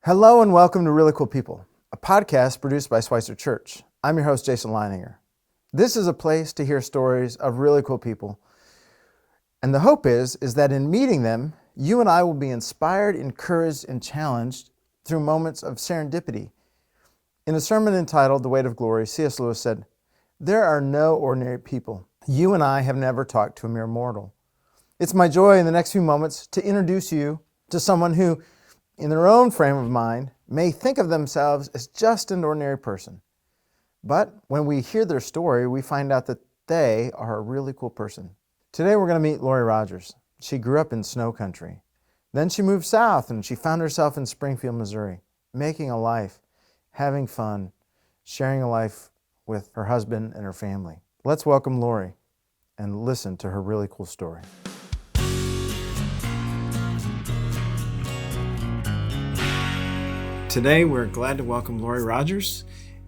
Hello and welcome to Really Cool People, a podcast produced by Schweitzer Church. I'm your host, Jason Leininger. This is a place to hear stories of really cool people. And the hope is that in meeting them, you and I will be inspired, encouraged, and challenged through moments of serendipity. In a sermon entitled The Weight of Glory, C.S. Lewis said, "There are no ordinary people. You and I have never talked to a mere mortal." It's my joy in the next few moments to introduce you to someone who, in their own frame of mind, may think of themselves as just an ordinary person. But when we hear their story, we find out that they are a really cool person. Today we're going to meet Lori Rogers. She grew up in snow country. Then she moved south and she found herself in Springfield, Missouri, making a life, having fun, sharing a life with her husband and her family. Let's welcome Lori and listen to her really cool story. Today, we're glad to welcome Lori Rogers.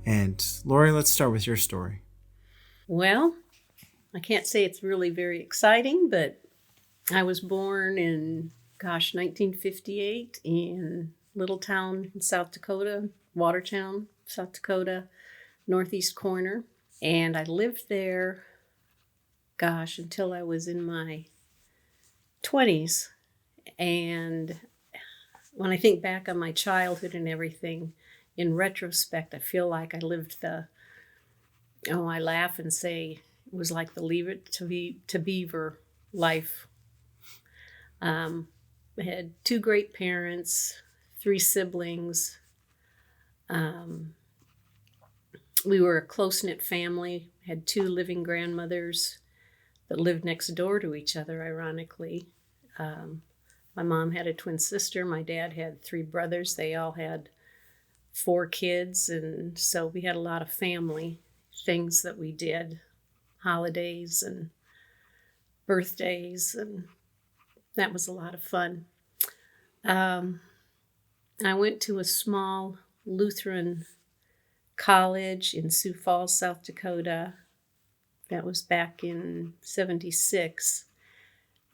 And Lori, let's start with your story. Well, I can't say it's really very exciting, but I was born in, 1958 in little town in South Dakota, Watertown, South Dakota, northeast corner. And I lived there, until I was in my 20s. And when I think back on my childhood and everything, in retrospect, I feel like I lived I laugh and say it was like the Leave It to Beaver life. I had two great parents, three siblings. We were a close-knit family, had two living grandmothers that lived next door to each other, ironically. My mom had a twin sister. My dad had three brothers. They all had 4 kids, and so we had a lot of family things that we did, holidays and birthdays, and that was a lot of fun. I went to a small Lutheran college in Sioux Falls, South Dakota. That was back in '76,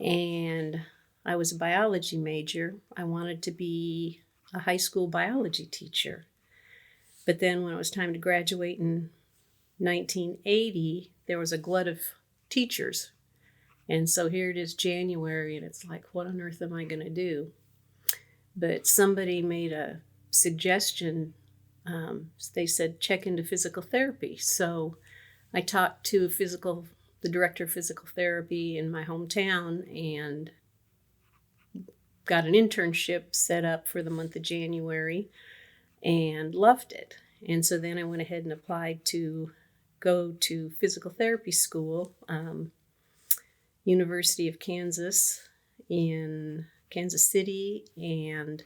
and I was a biology major. I wanted to be a high school biology teacher. But then when it was time to graduate in 1980, there was a glut of teachers. And so here it is January, and it's like, what on earth am I going to do? But somebody made a suggestion. They said, check into physical therapy. So I talked to the director of physical therapy in my hometown and got an internship set up for the month of January and loved it. And so then I went ahead and applied to go to physical therapy school, University of Kansas in Kansas City, and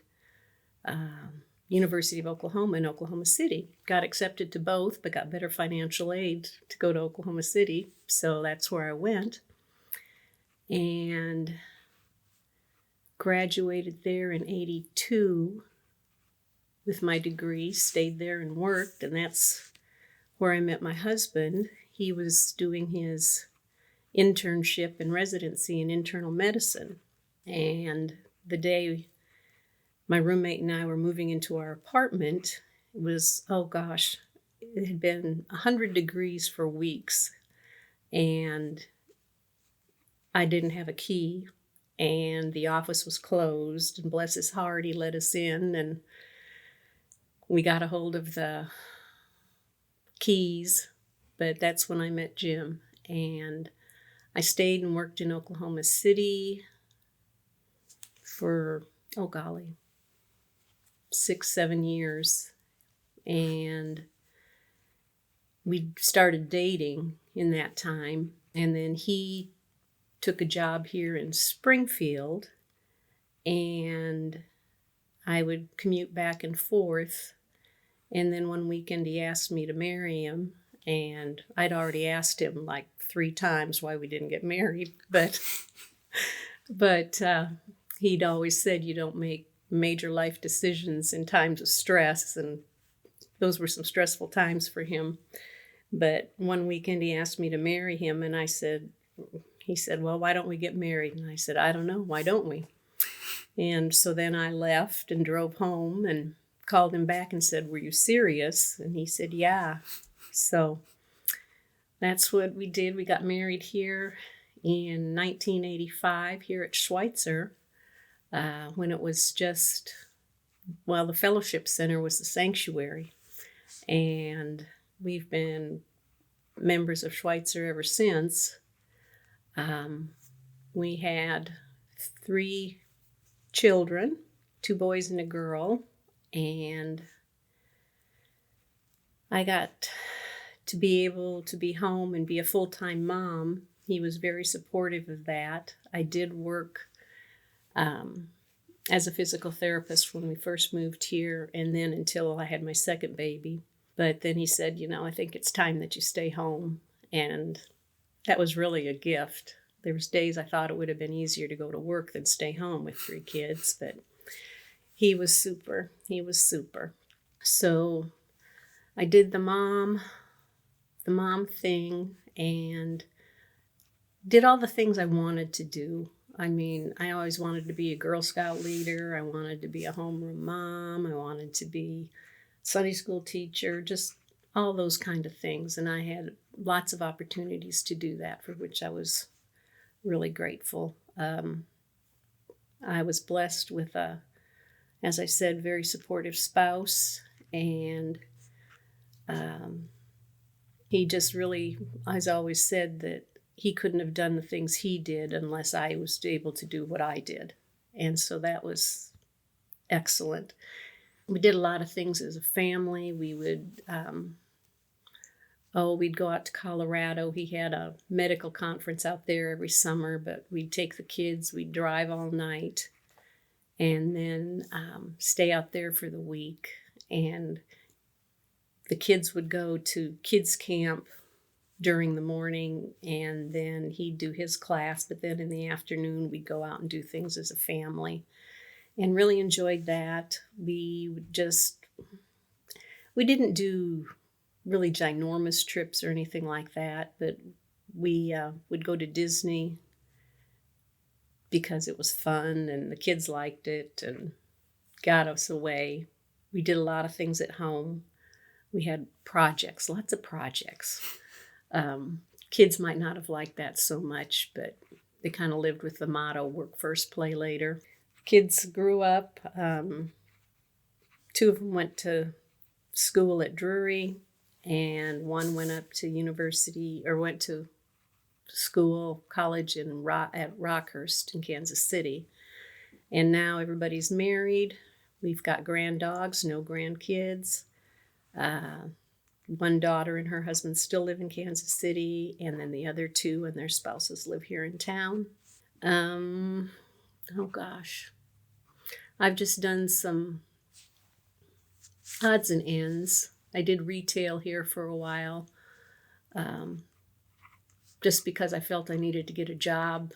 University of Oklahoma in Oklahoma City. Got accepted to both, but got better financial aid to go to Oklahoma City. So that's where I went. And graduated there in '82 with my degree, stayed there and worked, and that's where I met my husband. He was doing his internship and residency in internal medicine. And the day my roommate and I were moving into our apartment, it was, it had been 100 degrees for weeks. And I didn't have a key, and the office was closed, and bless his heart, he let us in, and we got a hold of the keys. But that's when I met Jim, and I stayed and worked in Oklahoma City for 6-7 years, and we started dating in that time. And then he took a job here in Springfield, and I would commute back and forth. And then one weekend he asked me to marry him, and I'd already asked him like 3 times why we didn't get married, but he'd always said you don't make major life decisions in times of stress, and those were some stressful times for him. But one weekend he asked me to marry him, and he said, well, why don't we get married? And I said, I don't know, why don't we? And so then I left and drove home, and called him back and said, "Were you serious?" And he said, "Yeah." So that's what we did. We got married here in 1985 here at Schweitzer, when it was just, well, the Fellowship Center was the sanctuary. And we've been members of Schweitzer ever since. We had 3 children, 2 boys and a girl, and I got to be able to be home and be a full-time mom. He was very supportive of that. I did work as a physical therapist when we first moved here, and then until I had my second baby. But then he said, I think it's time that you stay home. And that was really a gift. There was days I thought it would have been easier to go to work than stay home with 3 kids, but he was super. He was super. So I did the mom thing and did all the things I wanted to do. I mean, I always wanted to be a Girl Scout leader. I wanted to be a homeroom mom. I wanted to be a Sunday school teacher, just all those kind of things. And I had lots of opportunities to do that, for which I was really grateful. I was blessed with a, as I said, very supportive spouse. And he just really, as I always said, that he couldn't have done the things he did unless I was able to do what I did. And so that was excellent. We did a lot of things as a family. We would, we'd go out to Colorado. He had a medical conference out there every summer, but we'd take the kids, we'd drive all night, and then stay out there for the week. And the kids would go to kids camp during the morning, and then he'd do his class, but then in the afternoon we'd go out and do things as a family, and really enjoyed that. We didn't do really ginormous trips or anything like that, but we would go to Disney because it was fun and the kids liked it and got us away. We did a lot of things at home. We had projects, lots of projects. Kids might not have liked that so much, but they kind of lived with the motto, work first, play later. Kids grew up. 2 of them went to school at Drury, and 1 went up to university, or went to college at Rockhurst in Kansas City. And now everybody's married. We've got grand dogs, no grandkids. 1 daughter and her husband still live in Kansas City, and then the other 2 and their spouses live here in town. I've just done some odds and ends. I did retail here for a while, just because I felt I needed to get a job,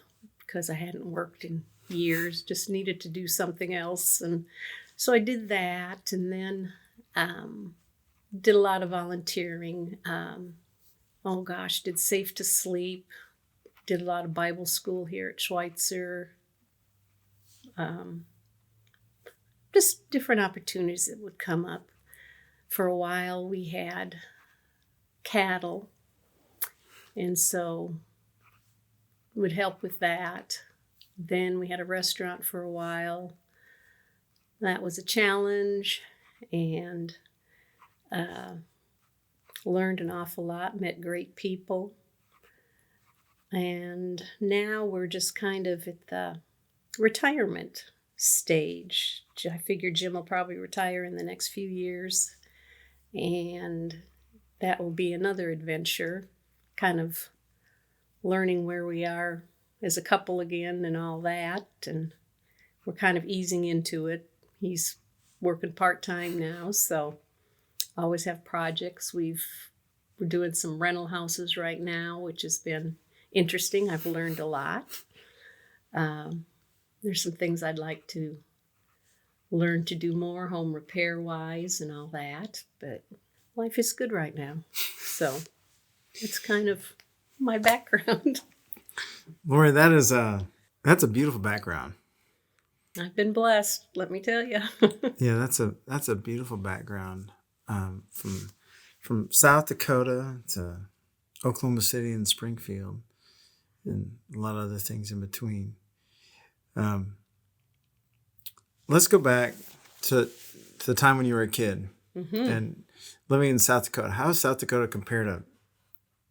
because I hadn't worked in years, just needed to do something else. And so I did that, and then did a lot of volunteering. Did Safe to Sleep. Did a lot of Bible school here at Schweitzer. Just different opportunities that would come up. For a while, we had cattle, and so would help with that. Then we had a restaurant for a while. That was a challenge, and learned an awful lot, met great people. And now we're just kind of at the retirement stage. I figure Jim will probably retire in the next few years, and that will be another adventure, kind of learning where we are as a couple again and all that. And we're kind of easing into it. He's working part-time now, so always have projects. We're doing some rental houses right now, which has been interesting. I've learned a lot. There's some things I'd like to learn to do more, home repair-wise and all that, but life is good right now. So it's kind of my background. Lori, that's a beautiful background. I've been blessed, let me tell you. Yeah, that's a beautiful background, from South Dakota to Oklahoma City and Springfield, and a lot of other things in between. Um, let's go back to the time when you were a kid and living in South Dakota. How does South Dakota compare to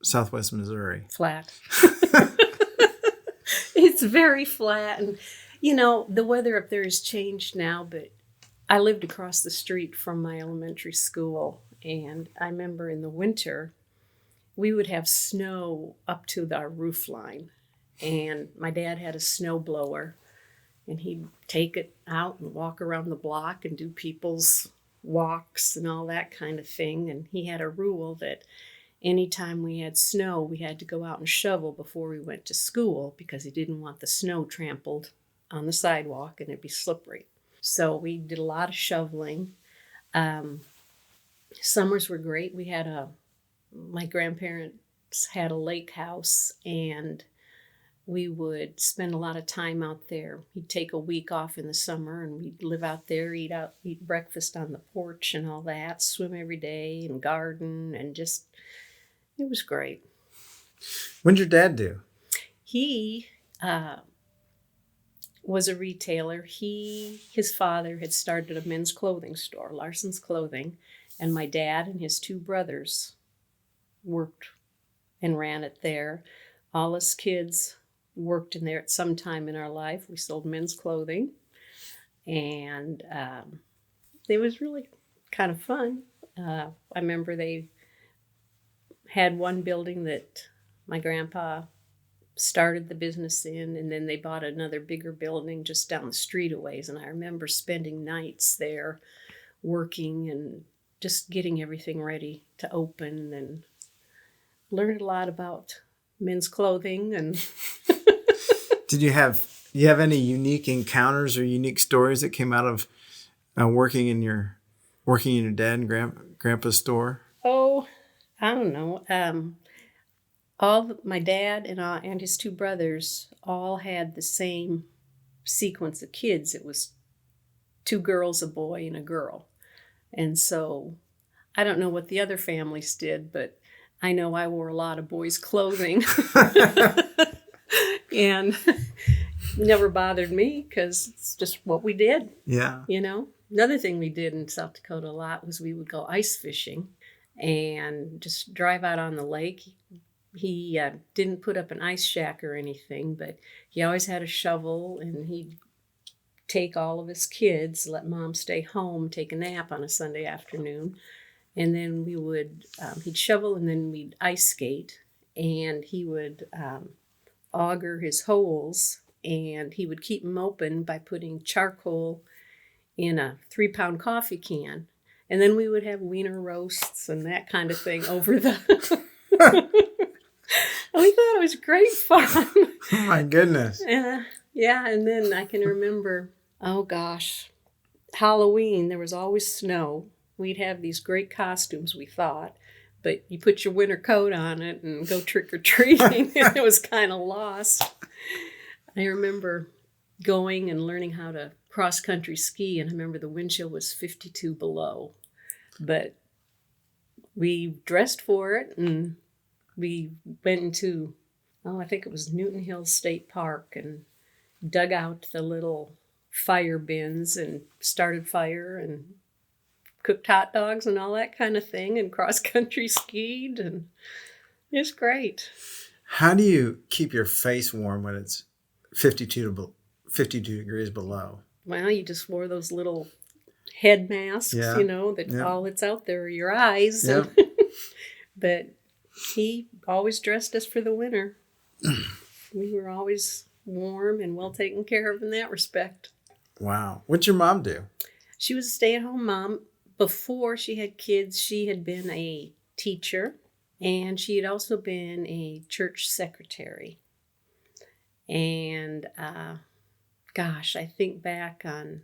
Southwest Missouri? Flat. It's very flat. And, the weather up there has changed now, but I lived across the street from my elementary school. And I remember in the winter, we would have snow up to our roof line. And my dad had a snow blower, and he'd take it out and walk around the block and do people's walks and all that kind of thing. And he had a rule that anytime we had snow, we had to go out and shovel before we went to school because he didn't want the snow trampled on the sidewalk and it'd be slippery. So we did a lot of shoveling. Summers were great. My grandparents had a lake house, and we would spend a lot of time out there. He'd take a week off in the summer, and we'd live out there, eat breakfast on the porch and all that, swim every day and garden, and just, it was great. What did your dad do? He was a retailer. His father had started a men's clothing store, Larson's Clothing, and my dad and his two brothers worked and ran it there. All us kids worked in there at some time in our life. We sold men's clothing, and it was really kind of fun. I remember they had one building that my grandpa started the business in, and then they bought another bigger building just down the street a ways. And I remember spending nights there working and just getting everything ready to open, and learned a lot about men's clothing. And Did you have any unique encounters or unique stories that came out of working in your dad and grandpa's store? Oh, I don't know. My dad and his two brothers all had the same sequence of kids. It was 2 girls, a boy, and a girl. And so I don't know what the other families did, but I know I wore a lot of boys' clothing. And it never bothered me because it's just what we did. Yeah. Another thing we did in South Dakota a lot was we would go ice fishing and just drive out on the lake. He didn't put up an ice shack or anything, but he always had a shovel, and he'd take all of his kids, let mom stay home, take a nap on a Sunday afternoon. And then we would, he'd shovel, and then we'd ice skate, and he would auger his holes, and he would keep them open by putting charcoal in a 3-pound coffee can. And then we would have wiener roasts and that kind of thing over the... We thought it was great fun. Oh my goodness. Yeah, and then I can remember, oh gosh, Halloween, there was always snow. We'd have these great costumes, we thought, but you put your winter coat on it and go trick-or-treating, and it was kind of lost. I remember going and learning how to cross-country ski, and I remember the wind chill was 52 below. But we dressed for it, and we went into, I think it was Newton Hills State Park, and dug out the little fire bins and started fire and cooked hot dogs and all that kind of thing, and cross-country skied, and it's great. How do you keep your face warm when it's 52 degrees below? Well, you just wore those little head masks, all that's out there are your eyes. Yeah. But he always dressed us for the winter. We were always warm and well taken care of in that respect. Wow. What'd your mom do? She was a stay-at-home mom. Before she had kids, she had been a teacher, and she had also been a church secretary. And I think back on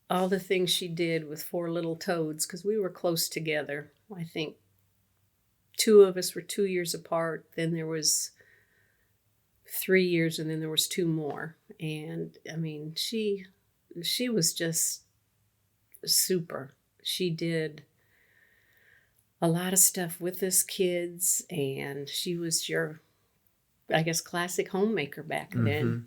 all the things she did with 4 little toads, because we were close together. I think 2 of us were 2 years apart. Then there was 3 years, and then there was 2 more. And I mean, she was just super. She did a lot of stuff with us kids, and she was your, I guess, classic homemaker back then.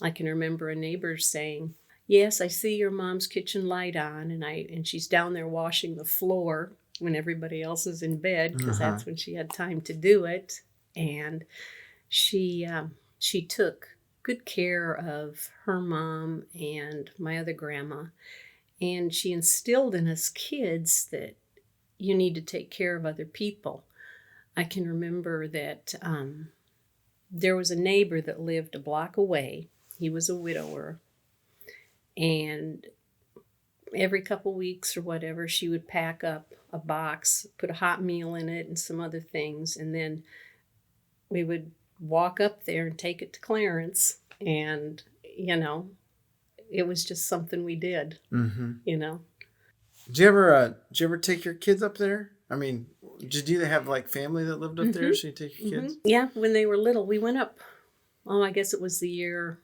I can remember a neighbor saying, "Yes, I see your mom's kitchen light on, and she's down there washing the floor when everybody else is in bed, because that's when she had time to do it." And she took good care of her mom and my other grandma, and she instilled in us kids that you need to take care of other people. I can remember that there was a neighbor that lived a block away. He was a widower, and every couple weeks or whatever, she would pack up a box, put a hot meal in it and some other things, and then we would walk up there and take it to Clarence. And, it was just something we did, Did you ever take your kids up there? I mean, did you have like family that lived up there? So you take your kids? Yeah, when they were little, we went up. Oh, I guess it was the year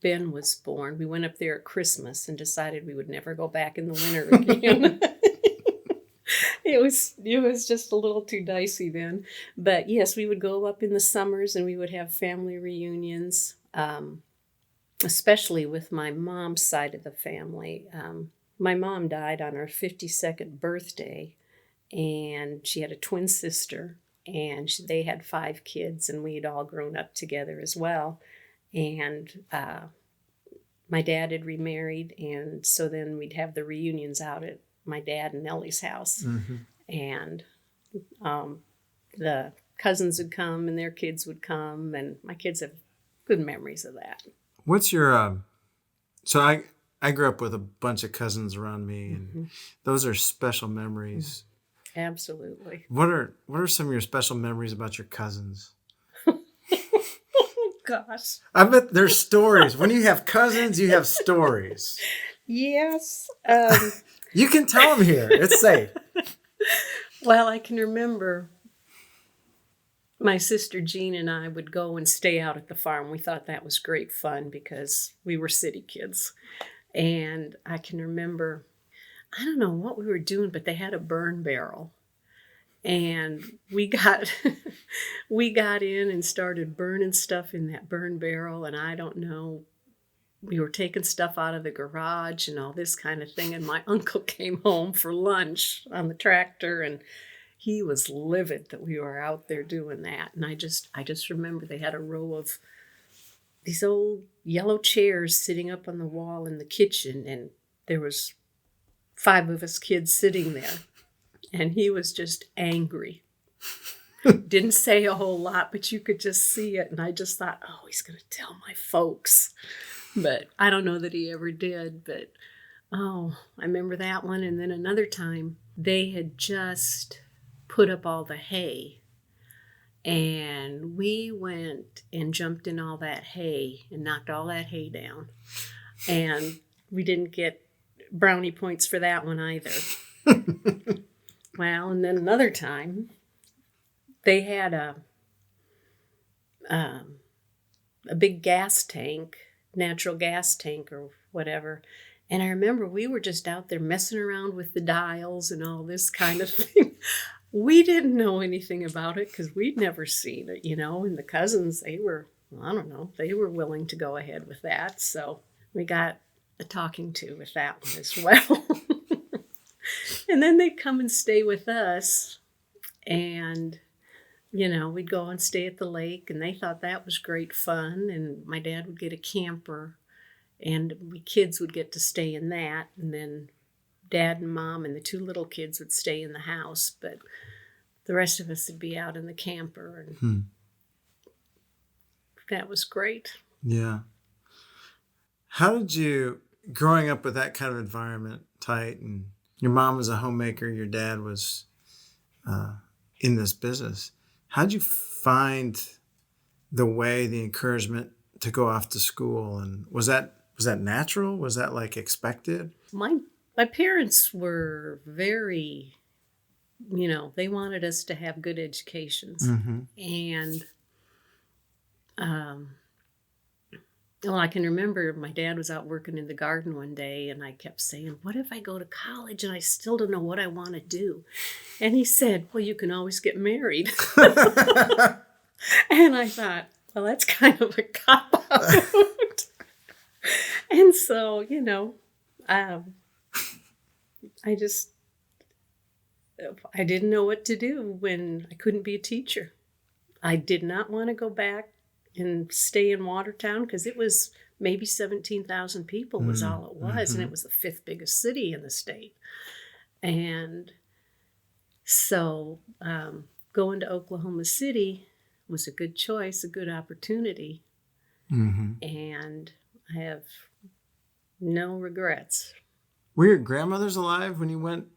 Ben was born. We went up there at Christmas and decided we would never go back in the winter again. It was just a little too dicey then. But yes, we would go up in the summers and we would have family reunions, especially with my mom's side of the family. My mom died on her 52nd birthday, and she had a twin sister, and they had 5 kids, and we had all grown up together as well. And my dad had remarried, and so then we'd have the reunions out at my dad and Nellie's house. And the cousins would come, and their kids would come, and my kids have good memories of that. What's your so I grew up with a bunch of cousins around me, and those are special memories. Absolutely. What are some of your special memories about your cousins? Gosh. I bet there's stories. When you have cousins, you have stories. Yes. You can tell them here. It's safe. Well, I can remember my sister Jean and I would go and stay out at the farm. We thought that was great fun because we were city kids. And I can remember, I don't know what we were doing, but they had a burn barrel. And we got in and started burning stuff in that burn barrel. And I don't know, we were taking stuff out of the garage and all this kind of thing. And my uncle came home for lunch on the tractor, and he was livid that we were out there doing that. And I just remember they had a row of these old yellow chairs sitting up on the wall in the kitchen, and there was 5 of us kids sitting there. And he was just angry. Didn't say a whole lot, but you could just see it. And I just thought, oh, he's going to tell my folks. But I don't know that he ever did. But, oh, I remember that one. And then another time, they had just put up all the hay. And we went and jumped in all that hay and knocked all that hay down. And we didn't get brownie points for that one either. Well, and then another time, they had a big gas tank, natural gas tank or whatever. And I remember we were just out there messing around with the dials and all this kind of thing. We didn't know anything about it because we'd never seen it, and the cousins, they were willing to go ahead with that. So we got a talking to with that one as well. And then they'd come and stay with us, and, we'd go and stay at the lake, and they thought that was great fun. And my dad would get a camper, and we kids would get to stay in that. And then Dad and Mom and the 2 little kids would stay in the house, but the rest of us would be out in the camper, and that was great. Yeah. How did you, growing up with that kind of environment, tight, and your mom was a homemaker, your dad was in this business, how'd you find the encouragement to go off to school? And was that natural? Was that like expected? My parents were very, they wanted us to have good educations. And Well, I can remember my dad was out working in the garden one day, and I kept saying, what if I go to college and I still don't know what I want to do? And he said, well, you can always get married. And I thought, well, that's kind of a cop-out. And so, I didn't know what to do when I couldn't be a teacher. I did not want to go back and stay in Watertown because it was maybe 17,000 people was all it was. And it was the fifth biggest city in the state. And so going to Oklahoma City was a good choice, a good opportunity. And I have no regrets. Were your grandmothers alive when you went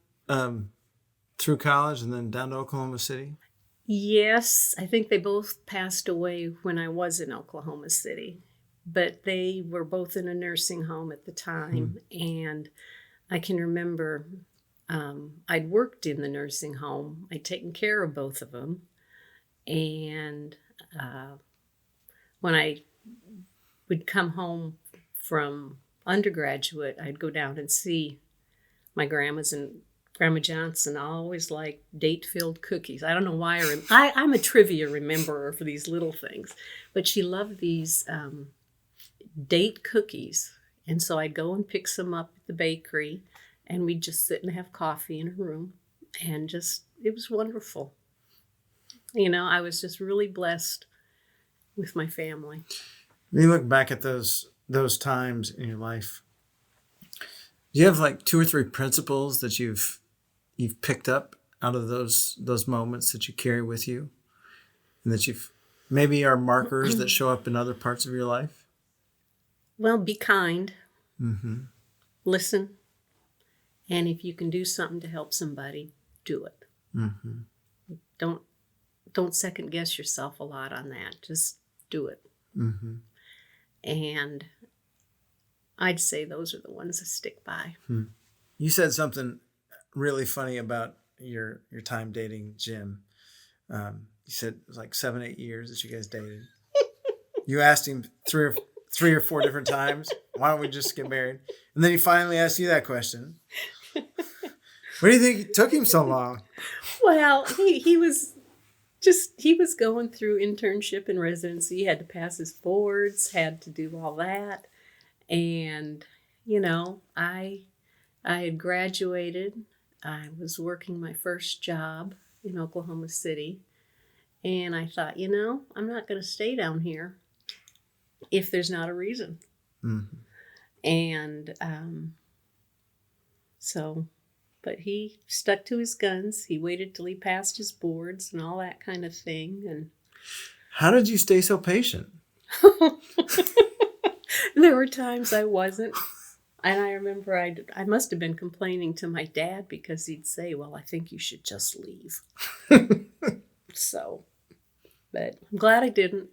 through college and then down to Oklahoma City? Yes, I think they both passed away when I was in Oklahoma City, but they were both in a nursing home at the time. And I can remember I'd worked in the nursing home. I'd taken care of both of them. And when I would come home from undergraduate, I'd go down and see my grandmas, and Grandma Johnson always liked date-filled cookies. I don't know why. I'm a trivia rememberer for these little things, but she loved these date cookies. And so I'd go and pick some up at the bakery, and we'd just sit and have coffee in her room. And it was wonderful. I was just really blessed with my family. When you look back at those times in your life, do you have like 2 or 3 principles that you've picked up out of those moments that you carry with you, and that you've maybe are markers that show up in other parts of your life? Well, be kind. Listen. And if you can do something to help somebody, do it. Don't second guess yourself a lot on that. Just do it. And I'd say those are the ones that stick by. You said something really funny about your time dating Jim. You said it was like 7-8 years that you guys dated. You asked him three or four different times, why don't we just get married? And then he finally asked you that question. What do you think it took him so long? Well, he was going through internship and residency. He had to pass his boards, had to do all that. And, I had graduated. I was working my first job in Oklahoma City. And I thought, I'm not going to stay down here if there's not a reason. And but he stuck to his guns. He waited till he passed his boards and all that kind of thing. And how did you stay so patient? There were times I wasn't. And I remember I must have been complaining to my dad because he'd say, well, I think you should just leave. But I'm glad I didn't.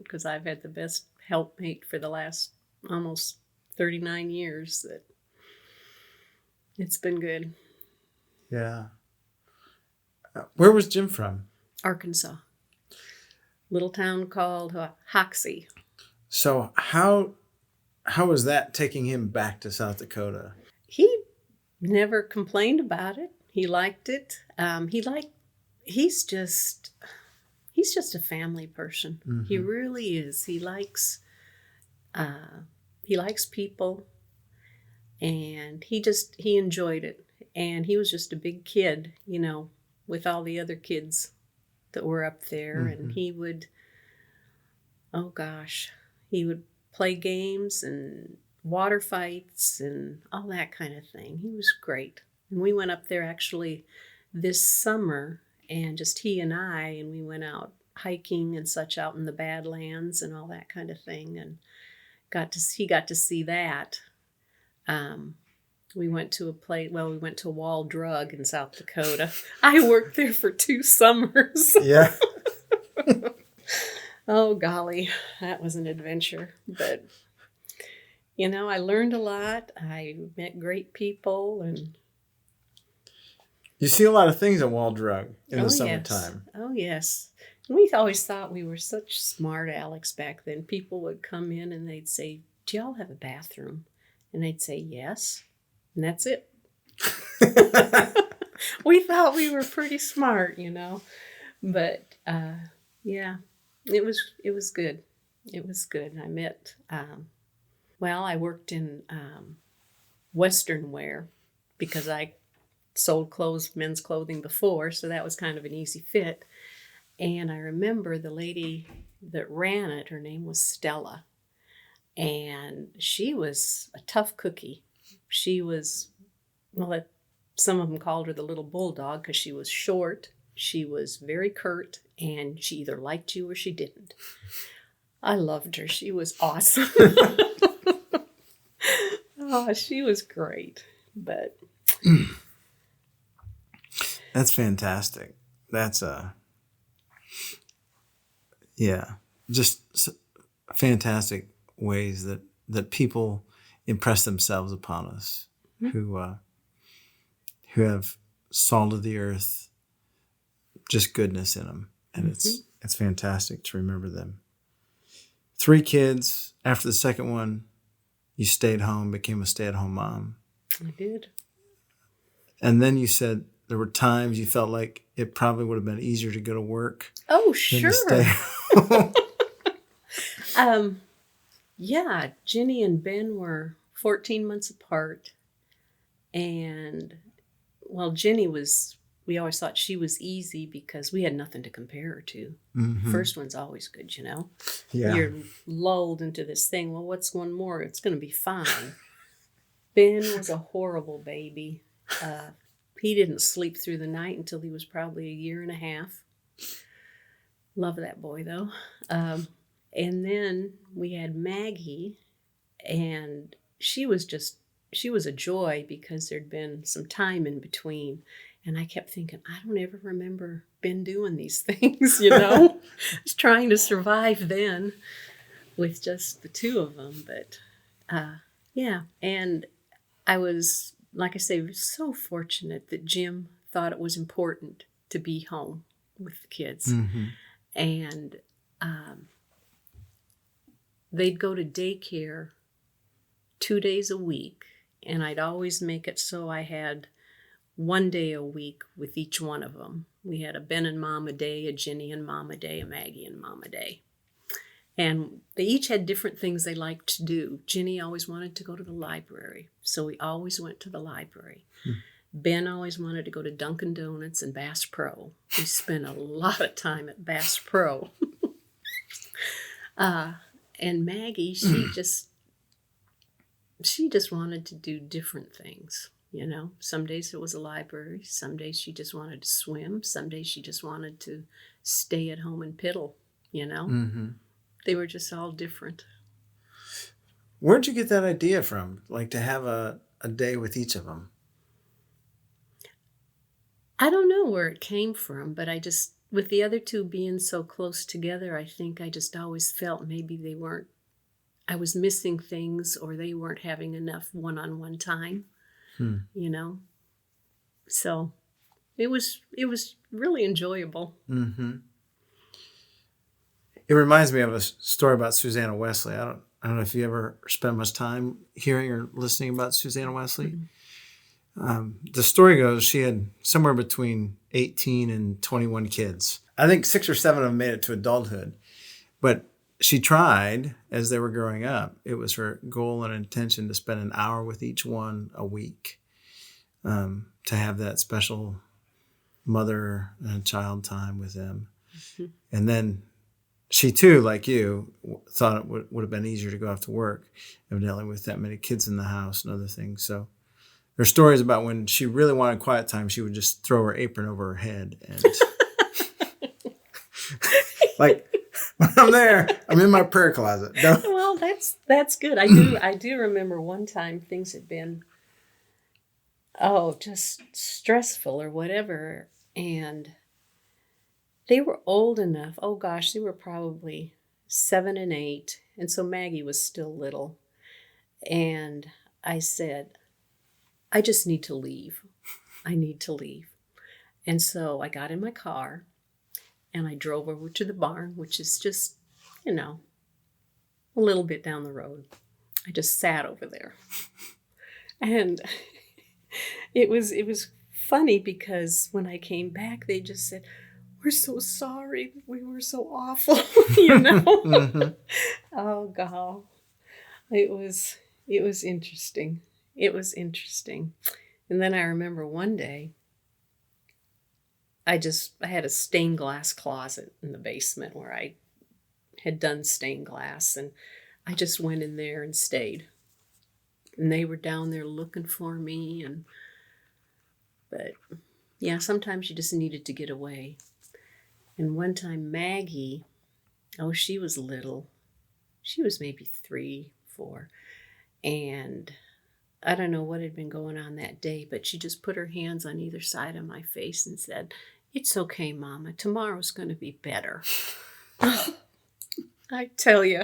Because I've had the best helpmate for the last almost 39 years. That it's been good. Yeah. Where was Jim from? Arkansas. Little town called Hoxie. So how was that taking him back to South Dakota? He never complained about it. He liked it. He's just a family person. He really is. He likes people, and he enjoyed it. And he was just a big kid, with all the other kids that were up there. And he would play games and water fights and all that kind of thing. He was great. And we went up there actually this summer, and just he and we went out hiking and such out in the Badlands and all that kind of thing, and he got to see that. We went to Wall Drug in South Dakota. I worked there for 2 summers. Yeah. Oh, golly, that was an adventure. But, I learned a lot. I met great people. And you see a lot of things at Wall Drug in the summertime. Oh, yes. We always thought we were such smart Alex back then. People would come in and they'd say, "Do y'all have a bathroom?" And they'd say, "Yes." And that's it. We thought we were pretty smart, But yeah, it was good. It was good. I met I worked in Western wear because I sold men's clothing before, so that was kind of an easy fit. And I remember the lady that ran it, her name was Stella, and she was a tough cookie. She was, some of them called her the little bulldog because she was short, she was very curt, and she either liked you or she didn't. I loved her. She was awesome. Oh, she was great. But that's fantastic. That's just fantastic ways that people impress themselves upon us, mm-hmm. who have salt of the earth, just goodness in them, and mm-hmm. it's fantastic to remember them. 3 kids. After the second one, you stayed home, became a stay-at-home mom. I did. And then you said there were times you felt like it probably would have been easier to go to work. Oh, sure. Than to stay home. Yeah, Jenny and Ben were 14 months apart. And, Jenny we always thought she was easy because we had nothing to compare her to. Mm-hmm. First one's always good, Yeah. You're lulled into this thing. Well, what's one more? It's going to be fine. Ben was a horrible baby. He didn't sleep through the night until he was probably a year and a half. Love that boy, though. And then we had Maggie, and she was a joy because there'd been some time in between. And I kept thinking, I don't ever remember Ben doing these things, I was trying to survive then with just the 2 of them. But, yeah. And I was, like I say, so fortunate that Jim thought it was important to be home with the kids. Mm-hmm. And they'd go to daycare 2 days a week. And I'd always make it so I had 1 day a week with each one of them. We had a Ben and Mom a day, a Jenny and Mom a day, a Maggie and Mom a day. And they each had different things they liked to do. Jenny always wanted to go to the library, so we always went to the library. Ben always wanted to go to Dunkin' Donuts and Bass Pro. We spent a lot of time at Bass Pro. And Maggie, she just wanted to do different things. Some days it was a library. Some days she just wanted to swim. Some days she just wanted to stay at home and piddle, Mm-hmm. They were just all different. Where'd you get that idea from? Like to have a day with each of them? I don't know where it came from, but with the other 2 being so close together, I think I just always felt maybe I was missing things or they weren't having enough one-on-one time. So it was really enjoyable. Mm-hmm. It reminds me of a story about Susanna Wesley. I don't know if you ever spent much time hearing or listening about Susanna Wesley. Mm-hmm. The story goes she had somewhere between 18 and 21 kids. I think 6 or 7 of them made it to adulthood, but she tried as they were growing up. It was her goal and intention to spend an hour with each one a week, to have that special mother and child time with them. Mm-hmm. And then she too, like you, thought it would have been easier to go off to work, evidently with that many kids in the house and other things. So there are stories about when she really wanted quiet time, she would just throw her apron over her head and like, when I'm there, I'm in my prayer closet. Well, that's good. I do remember one time things had been, just stressful or whatever. And they were old enough. Oh gosh, they were probably 7 and 8. And so Maggie was still little. And I said, I just need to leave. I need to leave. And so I got in my car and I drove over to the barn, which is just, you know, a little bit down the road. I just sat over there. And it was funny because when I came back, they just said, "We're so sorry. We were so awful," you know? Mm-hmm. Oh, God. It was interesting. It was interesting. And then I remember one day, I had a stained glass closet in the basement where I had done stained glass, and I just went in there and stayed. And they were down there looking for me, but yeah, sometimes you just needed to get away. And one time Maggie, she was little. She was maybe 3, 4. And I don't know what had been going on that day, but she just put her hands on either side of my face and said, "It's okay, Mama. Tomorrow's going to be better." I tell you.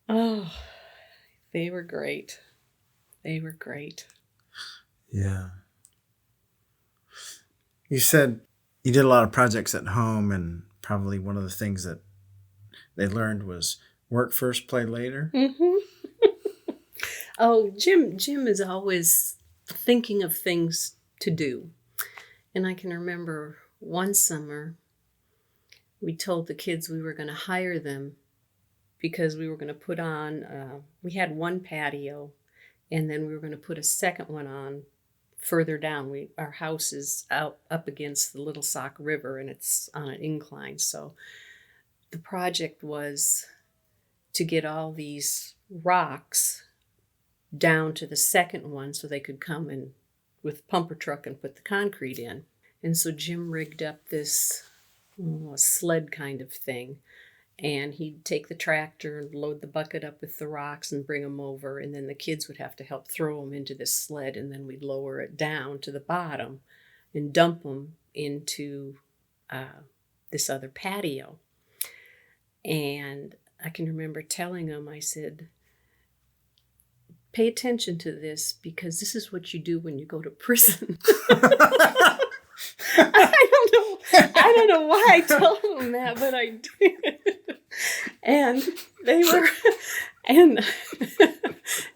Oh, they were great. They were great. Yeah. You said you did a lot of projects at home, and probably one of the things that they learned was work first, play later. Mm-hmm. Oh, Jim is always thinking of things to do. And I can remember one summer, we told the kids we were going to hire them because we were going to put on, we had one patio, and then we were going to put a second one on further down. Our house is out up against the Little Sauk River, and it's on an incline. So the project was to get all these rocks down to the second one so they could come in with pumper truck and put the concrete in. And so Jim rigged up this sled kind of thing, and he'd take the tractor and load the bucket up with the rocks and bring them over, and then the kids would have to help throw them into this sled, and then we'd lower it down to the bottom and dump them into this other patio. And I can remember telling them, I said, "Pay attention to this, because this is what you do when you go to prison." I don't know why I told them that, but I did. And they were, and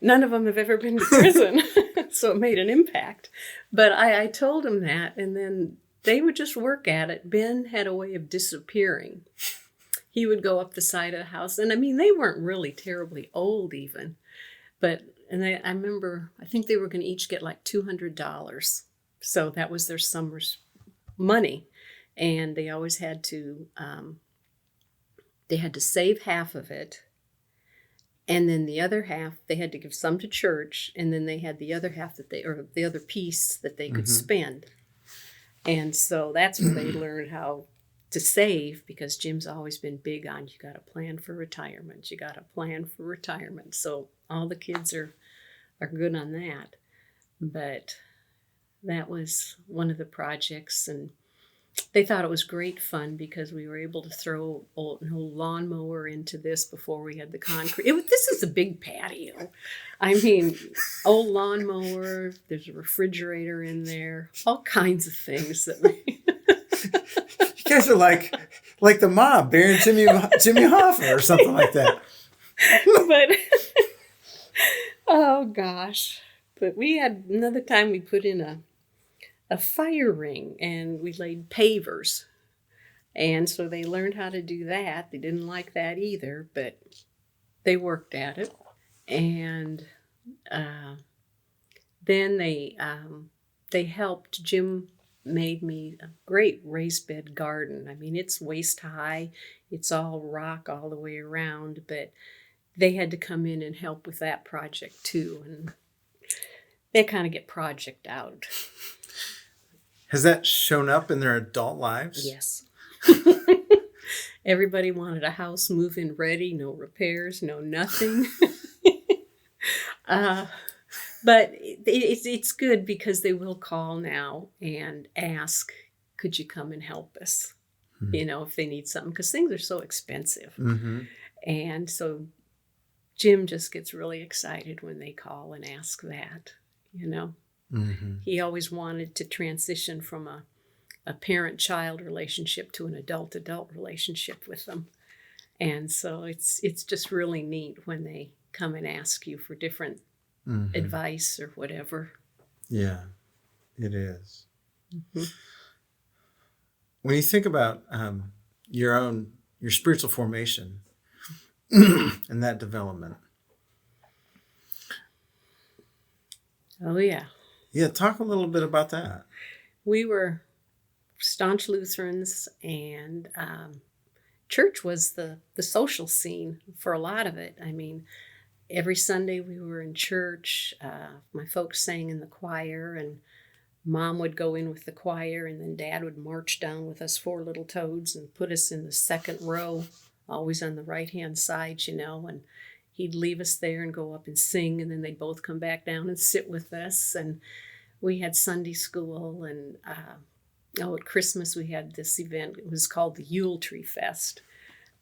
none of them have ever been to prison, so it made an impact. But I told them that, and then they would just work at it. Ben had a way of disappearing. He would go up the side of the house, and I mean, they weren't really terribly old even, but, and I remember, I think they were going to each get like $200. So that was their summer's money. And they always had to, save half of it. And then the other half, they had to give some to church. And then they had the other half or the other piece that they could spend. And so that's where they learned how to save, because Jim's always been big on, you got to plan for retirement. You got to plan for retirement. So all the kids are good on that. But that was one of the projects, and they thought it was great fun because we were able to throw an old lawnmower into this before we had the concrete. This is a big patio. I mean, old lawnmower, there's a refrigerator in there, all kinds of things that You guys are like the mob, Baron Jimmy Hoffa or something like that. But oh gosh. But we had another time we put in a fire ring, and we laid pavers. And so they learned how to do that. They didn't like that either, but they worked at it. And then they helped. Jim made me a great raised bed garden. I mean, it's waist high. It's all rock all the way around, but they had to come in and help with that project too. And they kind of get project out. Has that shown up in their adult lives? Yes. Everybody wanted a house move-in ready, no repairs, no nothing. But it's good because they will call now and ask, could you come and help us? Mm-hmm. You know, if they need something, because things are so expensive. Mm-hmm. And so Jim just gets really excited when they call and ask that, you know. Mm-hmm. He always wanted to transition from a a parent-child relationship to an adult-adult relationship with them. And so it's just really neat when they come and ask you for different advice or whatever. Yeah, it is. Mm-hmm. When you think about your spiritual formation and that development, Oh, yeah. yeah, talk a little bit about that. We were staunch Lutherans, and church was the social scene for a lot of it. I mean, every Sunday we were in church. My folks sang in the choir, and Mom would go in with the choir, and then Dad would march down with us four little toads and put us in the second row, always on the right-hand side, and he'd leave us there and go up and sing, and then they'd both come back down and sit with us. And we had Sunday school, and at Christmas we had this event. It was called the Yule Tree Fest.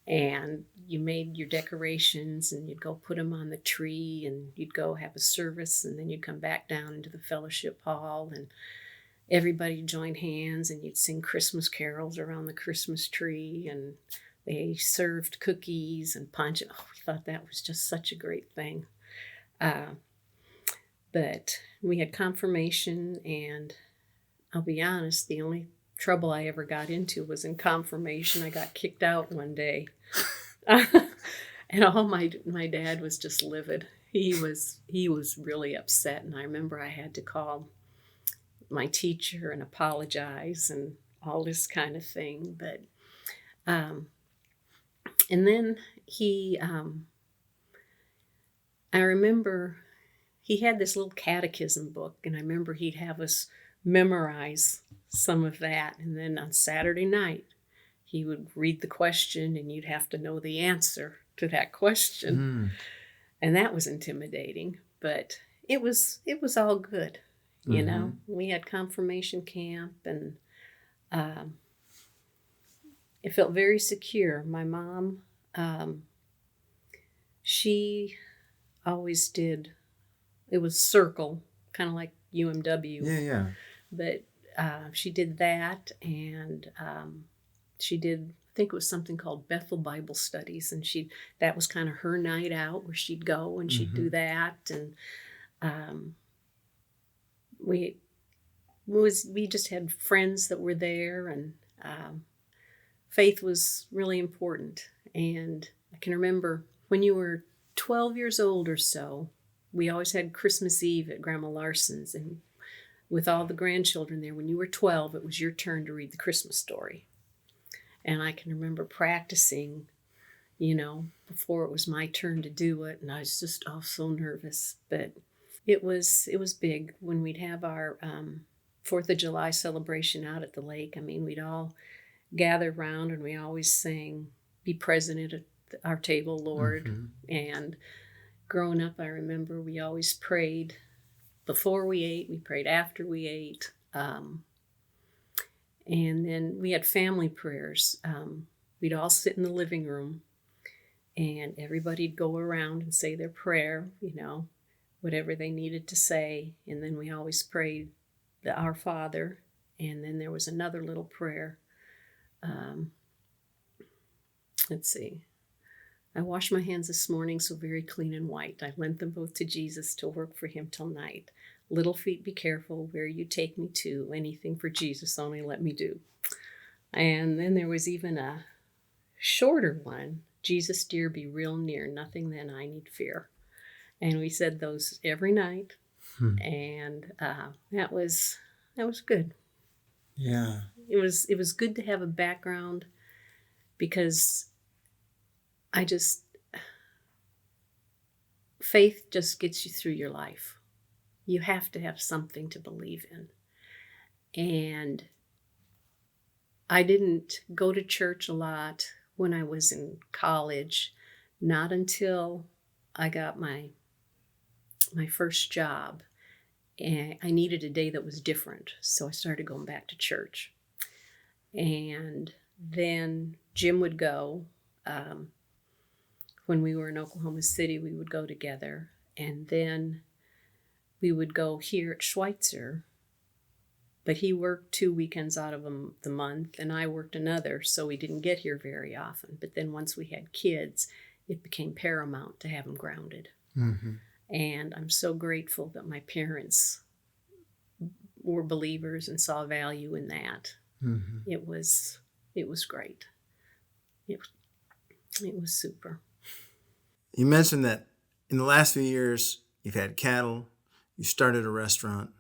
And you made your decorations, and you'd go put them on the tree, and you'd go have a service, and then you'd come back down into the fellowship hall, and everybody joined hands, and you'd sing Christmas carols around the Christmas tree, and they served cookies and punch. Oh, we thought that was just such a great thing. But we had confirmation, and I'll be honest, the only trouble I ever got into was in confirmation. I got kicked out one day. And my dad was just livid. He was really upset, and I remember I had to call my teacher and apologize and all this kind of thing. But and then I remember he had this little catechism book, and I remember he'd have us memorize some of that, and then on Saturday night he would read the question, and you'd have to know the answer to that question. And that was intimidating, but it was all good. We had confirmation camp, and it felt very secure. My mom, she always did, it was circle, kind of like UMW. Yeah. But she did that, and she did, I think it was something called Bethel Bible Studies, and that was kind of her night out where she'd go and she'd do that. And we just had friends that were there, and faith was really important. And I can remember when you were 12 years old or so, we always had Christmas Eve at Grandma Larson's, and with all the grandchildren there, when you were 12, it was your turn to read the Christmas story. And I can remember practicing, before it was my turn to do it, and I was just so nervous. But it was big when we'd have our 4th of July celebration out at the lake. I mean, we'd all gather around, and we always sang, "Be present at our table, Lord." And growing up, I remember we always prayed before we ate, we prayed after we ate. And then we had family prayers. We'd all sit in the living room, and everybody'd go around and say their prayer, whatever they needed to say. And then we always prayed the Our Father. And then there was another little prayer. Let's see. "I washed my hands this morning so very clean and white. I lent them both to Jesus to work for him till night. Little feet, be careful where you take me to. Anything for Jesus, only let me do." And then there was even a shorter one. "Jesus dear, be real near. Nothing then I need fear." And we said those every night. And that was good. Yeah. It was good to have a background, because faith just gets you through your life. You have to have something to believe in. And I didn't go to church a lot when I was in college, not until I got my first job. And I needed a day that was different, so I started going back to church. And then Jim would go. When we were in Oklahoma City, we would go together. And then we would go here at Schweitzer, But he worked 2 weekends out of the month, and I worked another, so we didn't get here very often. But then once we had kids, it became paramount to have them grounded. Mm-hmm. And I'm so grateful that my parents were believers and saw value in that. Mm-hmm. It was great. It was super. You mentioned that in the last few years, you've had cattle, you started a restaurant.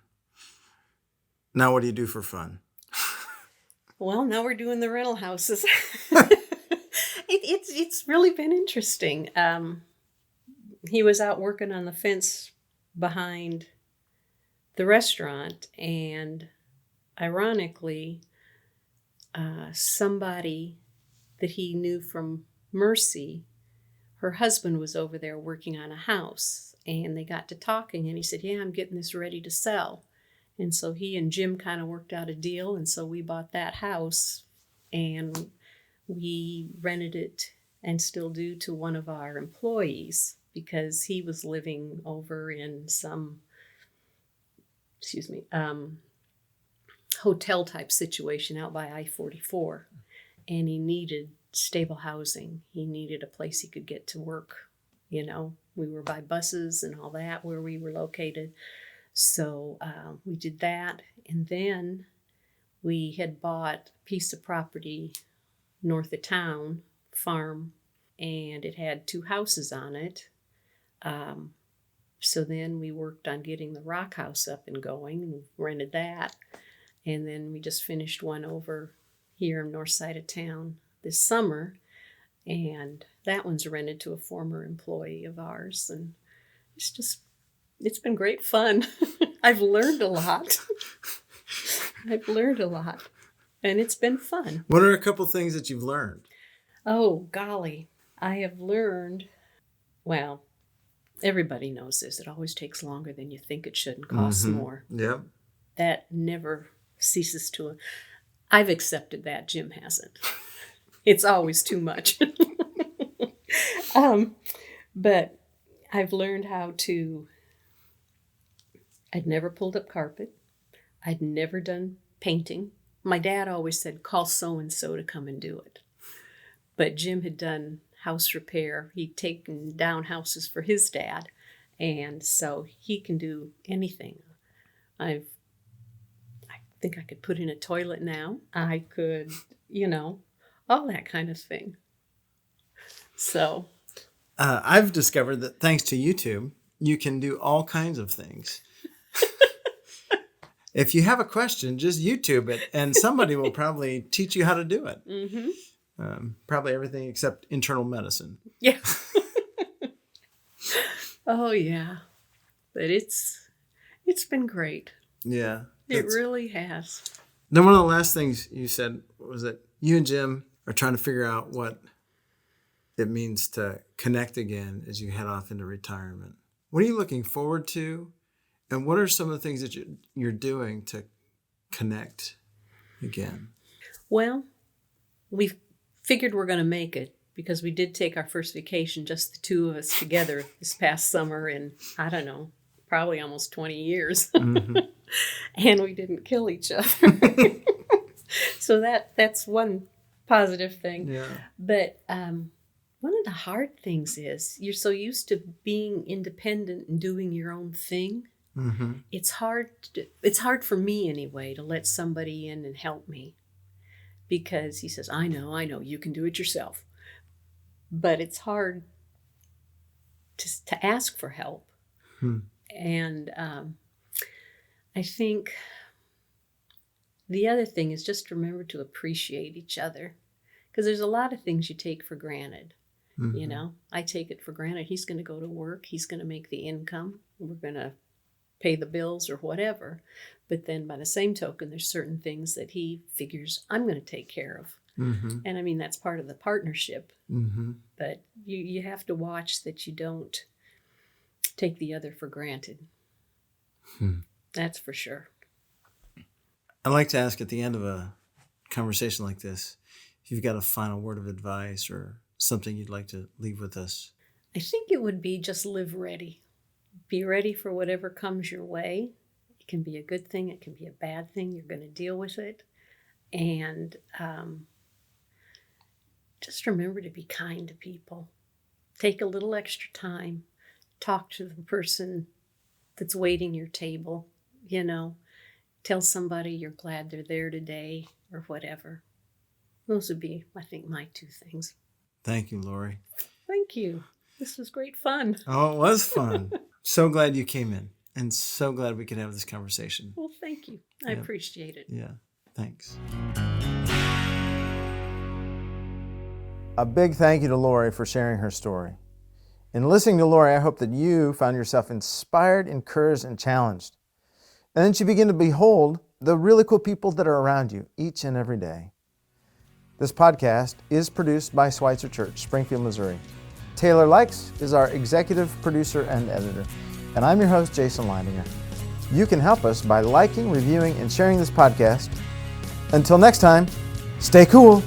Now what do you do for fun? Well, now we're doing the rental houses. It's really been interesting. He was out working on the fence behind the restaurant, and ironically, somebody that he knew from Mercy, her husband was over there working on a house, and they got to talking, and he said, "Yeah, I'm getting this ready to sell." And so he and Jim kind of worked out a deal, and so we bought that house, and we rented it and still do to one of our employees because he was living over in some, hotel type situation out by I-44, and he needed stable housing. He needed a place he could get to work. We were by buses and all that where we were located. So we did that, and then we had bought a piece of property north of town, farm, and it had 2 houses on it. So then we worked on getting the rock house up and going, and rented that. And then we just finished one over here on the north side of town this summer, and that one's rented to a former employee of ours. And it's been great fun. I've learned a lot. And it's been fun. What are a couple things that you've learned? Oh, golly. I have learned, well, everybody knows this. It always takes longer than you think it should and costs more. Yep. That never ceases to. I've accepted that. Jim hasn't. It's always too much. But I've learned how to. I'd never pulled up carpet. I'd never done painting. My dad always said, "Call so-and-so to come and do it." But Jim had done house repair. He'd taken down houses for his dad. And so he can do anything. I think I could put in a toilet now. I could, all that kind of thing. So. I've discovered that thanks to YouTube, you can do all kinds of things. If you have a question, just YouTube it, and somebody will probably teach you how to do it. Mm-hmm. Probably everything except internal medicine. Yeah. Oh, yeah. But it's been great. Yeah. It really has. Then one of the last things you said was that you and Jim are trying to figure out what it means to connect again as you head off into retirement. What are you looking forward to? And what are some of the things that you're doing to connect again? Well, we've figured we're going to make it because we did take our first vacation, just the 2 of us together this past summer in, I don't know, probably almost 20 years. Mm-hmm. And we didn't kill each other. So that's one positive thing. Yeah. But one of the hard things is you're so used to being independent and doing your own thing. Mm-hmm. It's hard for me anyway to let somebody in and help me, because he says, I know, you can do it yourself. But it's hard to ask for help. And I think the other thing is just remember to appreciate each other, because there's a lot of things you take for granted. Mm-hmm. I take it for granted. He's going to go to work. He's going to make the income. We're going to pay the bills or whatever. But then by the same token, there's certain things that he figures I'm going to take care of. Mm-hmm. And I mean, that's part of the partnership. Mm-hmm. But you have to watch that you don't take the other for granted. That's for sure. I'd like to ask at the end of a conversation like this, if you've got a final word of advice or something you'd like to leave with us. I think it would be just live ready. Be ready for whatever comes your way, It can be a good thing. It can be a bad thing. You're going to deal with it. And just remember to be kind to people. Take a little extra time. Talk to the person that's waiting your table, you know. Tell somebody you're glad they're there today or whatever. Those would be, I think, my two things. Thank you, Lori. Thank you. This was great fun. Oh, it was fun. So glad you came in and so glad we could have this conversation. Well, thank you. I appreciate it. Yeah, thanks. A big thank you to Lori for sharing her story. In listening to Lori, I hope that you found yourself inspired, encouraged, and challenged. And then you begin to behold the really cool people that are around you each and every day. This podcast is produced by Schweitzer Church, Springfield, Missouri. Taylor Likes is our executive producer and editor. And I'm your host, Jason Leininger. You can help us by liking, reviewing, and sharing this podcast. Until next time, stay cool.